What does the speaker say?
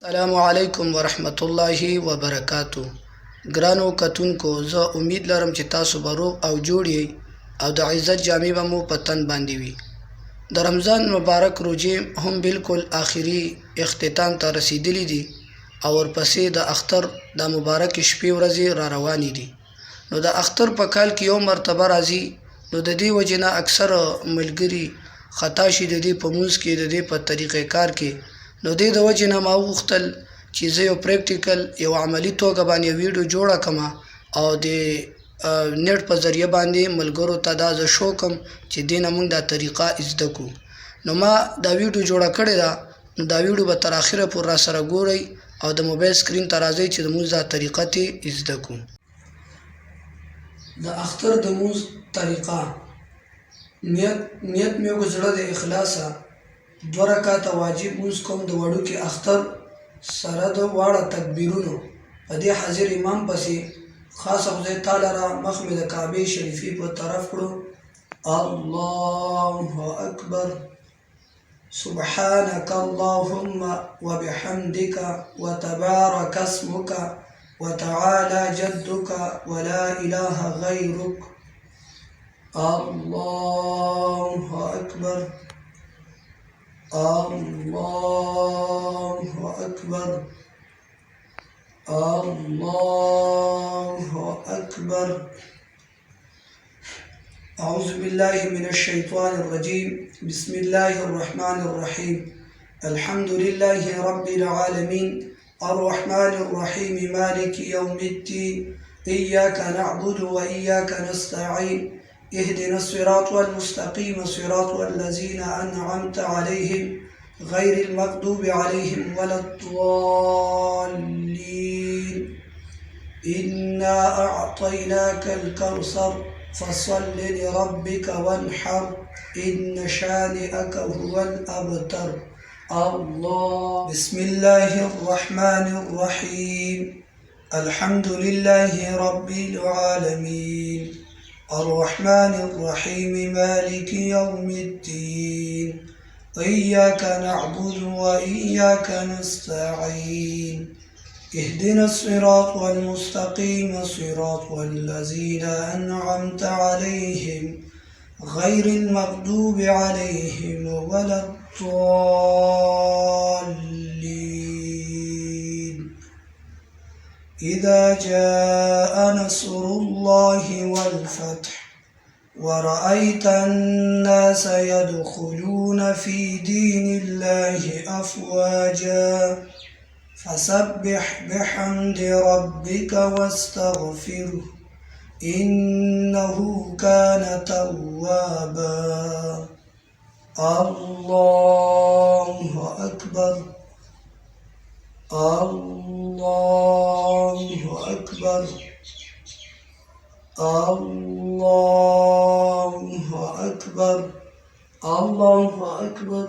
السلام علیکم ورحمت الله وبرکاتو. ګرانو کتونکو، زه امید لرم چې تاسو به روغ او جوړ یئ او د عزت جامې به مو په تن باندې وي. د رمضان مبارک روژې هم بالکل آخري اختتام ته رسیدلی دي او ورپسې د اختر د مبارک شپې ورځې را روانې دي. نو د اختر په کال کې یو مرتبه راځي، نو د دې وجې نه اکثر ملګري خطا شي د دې په مونځ کې، د دې په طریقې کار کې. نو دې د وجې نه ما وغوښتل چې زه یو پریکټیکل یو عملي توګه باندې ویډیو جوړه کړم او د نیټ په ذریعه باندې ملګرو ته دا زه شو کړم چې دې نه موږ دا طریقه زده کړو. نو ما دا ویډیو جوړه کړې ده، نو دا ویډیو به تر اخره پورې را سره ګورئ او د موبایل سکرین ته راځئ چې د مونځ دا طریقه ترې زده کړو. د اختر د مونځ طریقه: نیت مې وکړ زړه د اخلاصه 2 رکعاته واجب مونځ کوم د وړوکي اختر سره د واړه تکبیرونو په دې حاضر امام پسې. خاصه خدای تعالی را مخ مې د کعبې شریفې په طرف کړو. الله اکبر، سبحانك اللهم وبحمدك وتبارك اسمك وتعالى جدك ولا إله غيرك. الله أكبر، الله أكبر، الله أكبر. أعوذ بالله من الشيطان الرجيم. بسم الله الرحمن الرحيم. الحمد لله رب العالمين الرحمن الرحيم مالك يوم الدين إياك نعبد وإياك نستعين اهدنا الصراط المستقيم صراط الذين أنعمت عليهم غير المغضوب عليهم ولا الضالين. إنا أعطيناك الكوثر فصل لربك وانحر إن شانئك هو الأبتر. الله. بسم الله الرحمن الرحيم. الحمد لله رب العالمين الرحمن الرحيم مالك يوم الدين إياك نعبد وإياك نستعين اهدنا الصراط المستقيم صراط الذين أنعمت عليهم غير المغضوب عليهم ولا الضالين. إذا جاء نصر الله والفتح ورأيت الناس يدخلون في دين الله أفواجا فسبح بحمد ربك واستغفره إنه كان توابا. الله أكبر، الله أكبر، الله أكبر، الله أكبر.